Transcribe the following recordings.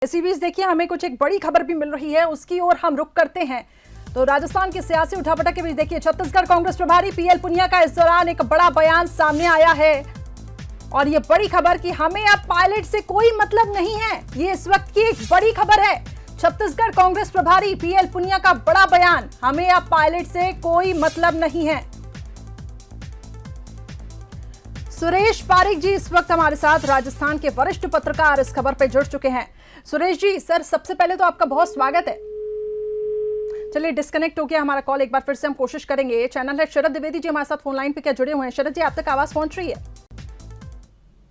इसी बीच देखिए हमें कुछ एक बड़ी खबर भी मिल रही है, उसकी ओर हम रुख करते हैं। तो राजस्थान की सियासी उठापटक के बीच देखिए छत्तीसगढ़ कांग्रेस प्रभारी पीएल पुनिया का इस दौरान एक बड़ा बयान सामने आया है और ये बड़ी खबर कि हमें अब पायलट से कोई मतलब नहीं है। ये इस वक्त की एक बड़ी खबर है। छत्तीसगढ़ कांग्रेस प्रभारी पीएल पुनिया का बड़ा बयान, हमें अब पायलट से कोई मतलब नहीं है। सुरेश पारिक जी इस वक्त हमारे साथ, राजस्थान के वरिष्ठ पत्रकार, इस खबर पे जुड़ चुके हैं। सुरेश जी सर, सबसे पहले तो आपका बहुत स्वागत है। चलिए डिस्कनेक्ट हो गया हमारा कॉल, एक बार फिर से हम कोशिश करेंगे। चैनल है शरद द्विवेदी जी हमारे साथ फोन लाइन पे क्या जुड़े हुए हैं। शरद जी, आप तक आवाज पहुंच रही है?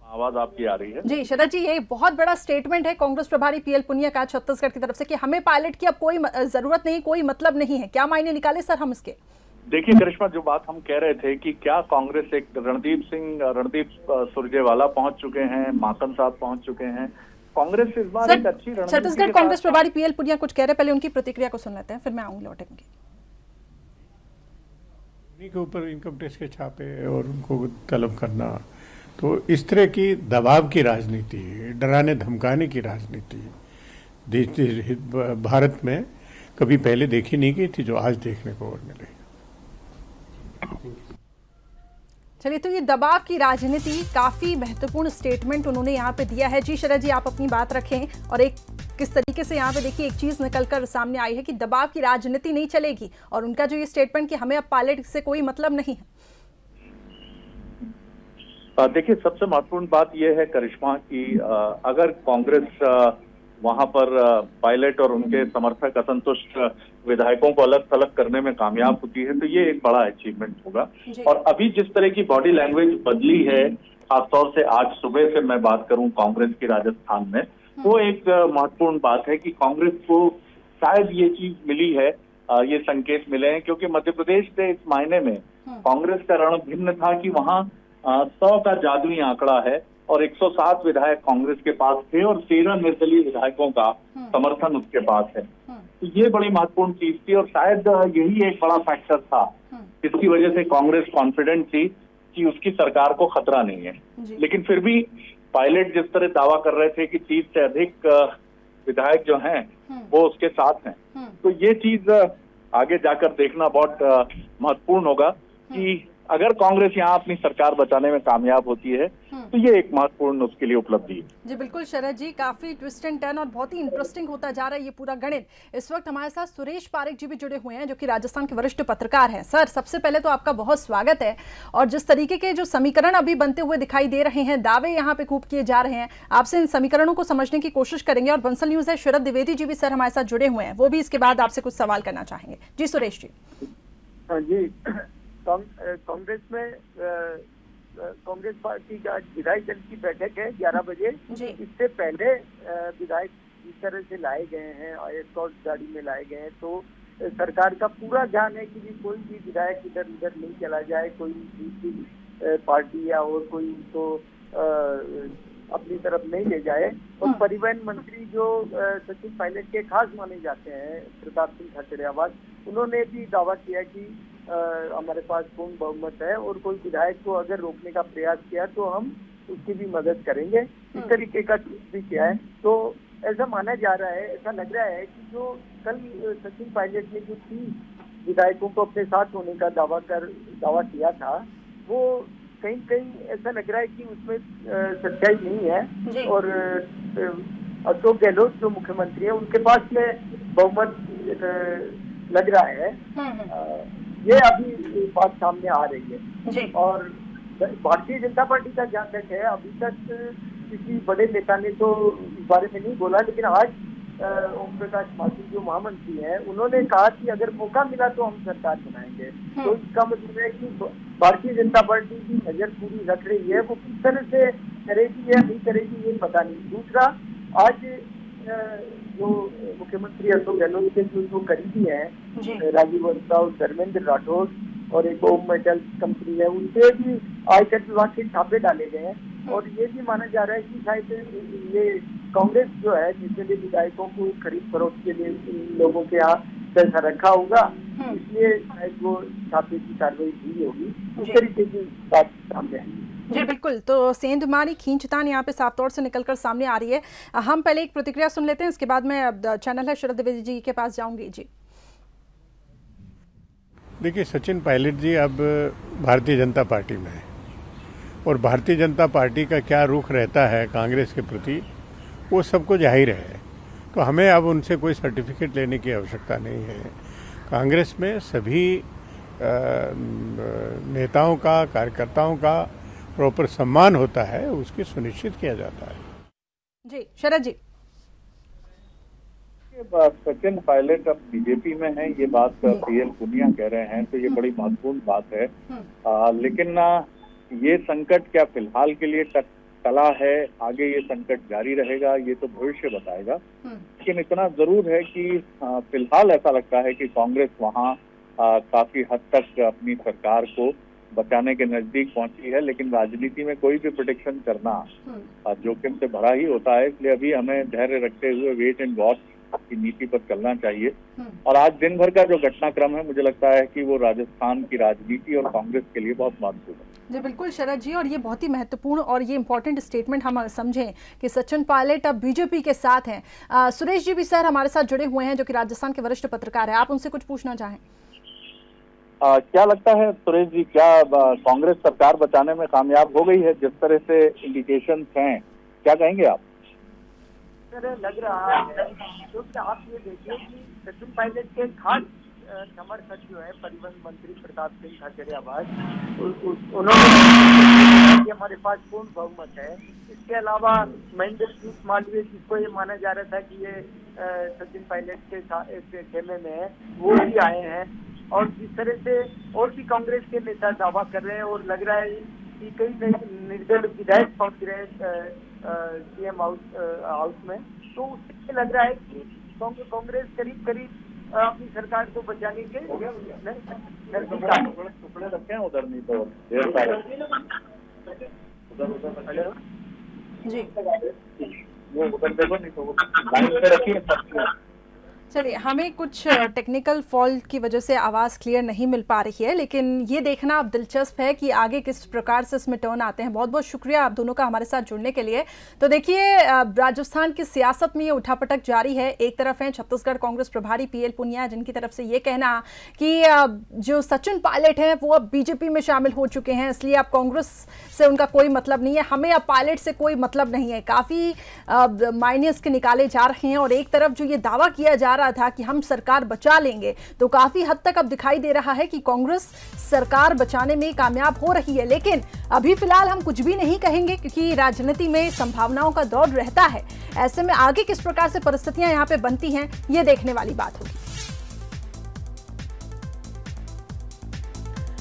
आवाज आपकी आ रही है जी शरद जी, ये बहुत बड़ा स्टेटमेंट है कांग्रेस प्रभारी पीएल पुनिया का छत्तीसगढ़ की तरफ से कि हमें पायलट की अब कोई जरूरत नहीं, कोई मतलब नहीं है। क्या मायने निकाले सर हम इसके? देखिए करिश्मा, जो बात हम कह रहे थे कि क्या कांग्रेस एक रणदीप सुरजेवाला पहुंच चुके हैं, माकन साहब पहुंच चुके हैं। कांग्रेस इस बार एक अच्छी रणनीति। छत्तीसगढ़ कांग्रेस प्रभारी पीएल पुनिया कुछ कह रहे, पहले उनकी प्रतिक्रिया को सुन लेते हैं, फिर मैं आऊंगी लौटेंगे। उन्हीं के ऊपर इनकम टैक्स के छापे और उनको तलब करना, तो इस तरह की दबाव की राजनीति, डराने धमकाने की राजनीति भारत में कभी पहले देखी नहीं गई थी, जो आज देखने को और मिले। चलिए, तो ये दबाव की राजनीति, काफी महत्वपूर्ण स्टेटमेंट उन्होंने यहाँ पे दिया है। जी शरद जी, आप अपनी बात रखें। और एक किस तरीके से यहाँ पे देखिए एक चीज निकलकर सामने आई है कि दबाव की राजनीति नहीं चलेगी, और उनका जो ये स्टेटमेंट कि हमें अब पायलट से कोई मतलब नहीं है। देखिए, सबसे महत्वपूर्ण बात यह है करिश्मा कि अगर कांग्रेस वहां पर पायलट और उनके समर्थक असंतुष्ट विधायकों को अलग थलग करने में कामयाब होती है तो ये एक बड़ा अचीवमेंट होगा। और अभी जिस तरह की बॉडी लैंग्वेज बदली है, खासतौर से आज सुबह से मैं बात करूं कांग्रेस की राजस्थान में, वो एक महत्वपूर्ण बात है कि कांग्रेस को शायद ये चीज मिली है, ये संकेत मिले हैं, क्योंकि मध्य प्रदेश से इस मायने में कांग्रेस का रण भिन्न था कि वहां 100 का जादुई आंकड़ा है और 107 विधायक कांग्रेस के पास थे और 13 निर्दलीय विधायकों का समर्थन उसके पास है। तो ये बड़ी महत्वपूर्ण चीज थी और शायद यही एक बड़ा फैक्टर था जिसकी वजह से कांग्रेस कॉन्फिडेंट थी कि उसकी सरकार को खतरा नहीं है। लेकिन फिर भी पायलट जिस तरह दावा कर रहे थे कि 30 से अधिक विधायक जो हैं वो उसके साथ हैं, तो ये चीज आगे जाकर देखना बहुत महत्वपूर्ण होगा कि अगर कांग्रेस यहाँ अपनी सरकार बचाने में कामयाब होती है तो ये एक महत्वपूर्ण उसके लिए उपलब्धि है। जी बिल्कुल शरद जी, काफी ट्विस्ट एंड टर्न और बहुत ही इंटरेस्टिंग होता जा रहा है ये पूरा गणित। इस वक्त हमारे साथ सुरेश पारिक जी भी जुड़े हुए हैं, जो कि राजस्थान के वरिष्ठ पत्रकार हैं। सर, सबसे पहले तो आपका बहुत स्वागत है। और जिस तरीके के जो समीकरण अभी बनते हुए दिखाई दे रहे हैं, दावे यहाँ पे खूब किए जा रहे हैं, आपसे इन समीकरणों को समझने की कोशिश करेंगे। और बंसल न्यूज है शरद द्विवेदी जी भी सर हमारे साथ जुड़े हुए हैं, वो भी इसके बाद आपसे कुछ सवाल करना चाहेंगे। जी सुरेश जी। हाँ जी, कांग्रेस में कांग्रेस पार्टी का विधायक दल की बैठक है 11 बजे। इससे पहले विधायक जिस तरह से लाए गए हैं, एस्कॉर्ट गाड़ी में लाए गए हैं, तो सरकार का पूरा ध्यान है कि कोई भी विधायक इधर उधर नहीं चला जाए, कोई दूसरी पार्टी या और कोई तो अपनी तरफ नहीं ले जाए। और परिवहन मंत्री जो सचिन पायलट के खास माने जाते हैं, प्रताप सिंह खाचरियावास, उन्होंने भी दावा किया कि हमारे पास पूर्ण बहुमत है और कोई विधायक को अगर रोकने का प्रयास किया तो हम उसकी भी मदद करेंगे, इस तरीके का भी किया है। तो ऐसा माना जा रहा है, ऐसा लग रहा है कि जो कल सचिन पायलट ने जो 30 विधायकों को अपने साथ होने का दावा किया था, वो कहीं कहीं ऐसा लग रहा है कि उसमें सच्चाई नहीं है। और अशोक गहलोत जो मुख्यमंत्री है, उनके पास में बहुमत लग रहा है। ये अभी बात सामने आ रही है। और भारतीय जनता पार्टी का जहाँ तक है, अभी तक किसी बड़े नेता ने तो इस बारे में नहीं बोला, लेकिन आज ओम प्रकाश माथुर जो महामंत्री हैं, उन्होंने कहा कि अगर मौका मिला तो हम सरकार बनाएंगे। तो इसका मतलब है कि भारतीय जनता पार्टी की नजर पूरी रख रही है, वो किस तरह से करेगी या नहीं करेगी ये पता नहीं। दूसरा, आज जो मुख्यमंत्री अशोक गहलोत के जो करीबी हैं, राजीव वर्मा और धर्मेंद्र राठौर और एक ओम मेटल कंपनी है, उनसे भी आयकर विभाग के छापे डाले गए हैं। और ये भी माना जा रहा है कि शायद ये कांग्रेस जो है जिसने विधायकों को खरीद फरोख्त के लिए लोगों के यहाँ पैसा रखा होगा, इसलिए शायद वो छापे की कार्रवाई हुई होगी। इस तरीके की बात सामने आई। जी बिल्कुल। तो सेंधमारी खींचतान यहाँ पे साफ तौर से निकलकर सामने आ रही है। हम पहले एक प्रतिक्रिया सुन लेते हैं, इसके बाद मैं चैनल है शरद द्विवेदी जी के पास जाऊंगी। जी देखिए, सचिन पायलट जी अब भारतीय जनता पार्टी में है और भारतीय जनता पार्टी का क्या रुख रहता है कांग्रेस के प्रति वो सबको जाहिर है। तो हमें अब उनसे कोई सर्टिफिकेट लेने की आवश्यकता नहीं है। कांग्रेस में सभी नेताओं का, कार्यकर्ताओं का प्रॉपर सम्मान होता है, उसकी सुनिश्चित किया जाता है। जी शरद जी। सचिन पायलट अब बीजेपी में है, ये बात पीएल पुनिया कह रहे हैं, तो ये बड़ी महत्वपूर्ण बात है। लेकिन ये संकट क्या फिलहाल के लिए टला है, आगे ये संकट जारी रहेगा, ये तो भविष्य बताएगा। लेकिन इतना जरूर है कि फिलहाल ऐसा लगता है कि कांग्रेस वहाँ काफी हद तक अपनी सरकार को बचाने के नजदीक पहुंची है। लेकिन राजनीति में कोई भी प्रेडिक्शन करना जोखिम से भरा ही होता है, इसलिए अभी हमें धैर्य रखते हुए वेट एंड वॉच की नीति पर चलना चाहिए। और आज दिन भर का जो घटनाक्रम है, मुझे लगता है कि वो राजस्थान की राजनीति और कांग्रेस के लिए बहुत महत्वपूर्ण है। जी बिल्कुल शरद जी, और ये बहुत ही महत्वपूर्ण और ये इंपॉर्टेंट स्टेटमेंट हम समझें कि सचिन पायलट अब बीजेपी के साथ हैं। सुरेश जी भी सर हमारे साथ जुड़े हुए हैं, जो कि राजस्थान के वरिष्ठ पत्रकार हैं। आप उनसे कुछ पूछना चाहें? क्या लगता है सुरेश जी, क्या कांग्रेस सरकार बचाने में कामयाब हो गई है? जिस तरह से इंडिकेशंस हैं, क्या कहेंगे आप? सर लग रहा है, क्योंकि आप ये देखिए कि सचिन पायलट के खास समर्थक जो है परिवहन मंत्री प्रताप सिंह खाचरियावास, उन्होंने हमारे पास पूर्ण बहुमत है। इसके अलावा महेंद्र सिंह मालवीय, जिसको ये माना जा रहा था कि ये सचिन पायलट के खेमे में है, वो भी आए हैं। और जिस तरह से और भी कांग्रेस के नेता दावा कर रहे हैं, और लग रहा है कि कई निर्दलीय विधायक पहुंच रहे हैं सीएम हाउस में, तो उससे लग रहा है कि कांग्रेस करीब करीब अपनी सरकार को बचाने के टुकड़े रखे हैं उधर, नहीं तो उधर जी वो उधर देखो, नहीं तो लाइन पे रखिए। चलिए, हमें कुछ टेक्निकल फॉल्ट की वजह से आवाज़ क्लियर नहीं मिल पा रही है, लेकिन ये देखना अब दिलचस्प है कि आगे किस प्रकार से इसमें टर्न आते हैं। बहुत बहुत शुक्रिया आप दोनों का हमारे साथ जुड़ने के लिए। तो देखिए, राजस्थान की सियासत में ये उठापटक जारी है। एक तरफ है छत्तीसगढ़ कांग्रेस प्रभारी पीएल पुनिया, जिनकी तरफ से ये कहना कि जो सचिन पायलट हैं वो अब बीजेपी में शामिल हो चुके हैं, इसलिए अब कांग्रेस से उनका कोई मतलब नहीं है, हमें अब पायलट से कोई मतलब नहीं है। काफ़ी मायने इसके निकाले जा रहे हैं। और एक तरफ जो ये दावा किया जा रहा था कि हम सरकार बचा लेंगे, तो काफी हद तक अब दिखाई दे रहा है कि कांग्रेस सरकार बचाने में कामयाब हो रही है। लेकिन अभी फिलहाल हम कुछ भी नहीं कहेंगे, क्योंकि राजनीति में संभावनाओं का दौर रहता है। ऐसे में आगे किस प्रकार से परिस्थितियां यहां पे बनती हैं, ये देखने वाली बात होगी।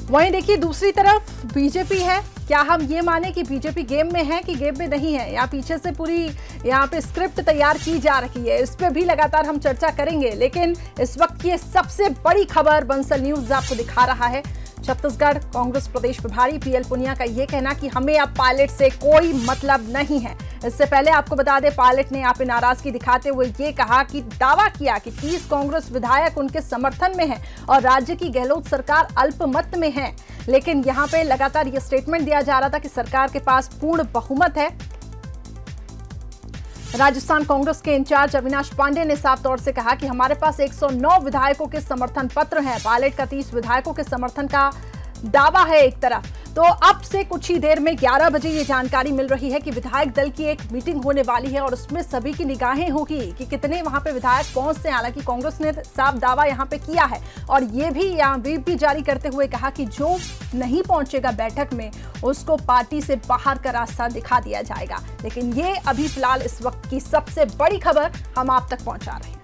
वहीं देखिए, दूसरी तरफ बीजेपी है। क्या हम ये माने कि बीजेपी गेम में है कि गेम में नहीं है, या पीछे से पूरी यहाँ पे स्क्रिप्ट तैयार की जा रही है, इस पे भी लगातार हम चर्चा करेंगे। लेकिन इस वक्त की सबसे बड़ी खबर बंसल न्यूज आपको दिखा रहा है। छत्तीसगढ़ कांग्रेस प्रदेश प्रभारी पीएल पुनिया का ये कहना कि हमें अब पायलट से कोई मतलब नहीं है। इससे पहले आपको बता दें, पायलट ने यहाँ पे नाराजगी दिखाते हुए ये कहा कि दावा किया कि 30 कांग्रेस विधायक उनके समर्थन में हैं और राज्य की गहलोत सरकार अल्पमत में है। लेकिन यहाँ पे लगातार ये स्टेटमेंट दिया जा रहा था कि सरकार के पास पूर्ण बहुमत है। राजस्थान कांग्रेस के इंचार्ज अविनाश पांडे ने साफ तौर से कहा कि हमारे पास 109 विधायकों के समर्थन पत्र हैं। पायलट का 30 विधायकों के समर्थन का दावा है एक तरफ। तो अब से कुछ ही देर में 11 बजे ये जानकारी मिल रही है कि विधायक दल की एक मीटिंग होने वाली है और उसमें सभी की निगाहें होगी कि कितने वहां पे विधायक पहुंचते हैं। हालांकि कांग्रेस ने साफ दावा यहां पे किया है और ये भी यहां व्हिप भी जारी करते हुए कहा कि जो नहीं पहुंचेगा बैठक में, उसको पार्टी से बाहर का रास्ता दिखा दिया जाएगा। लेकिन ये अभी फिलहाल इस वक्त की सबसे बड़ी खबर हम आप तक पहुंचा रहे हैं।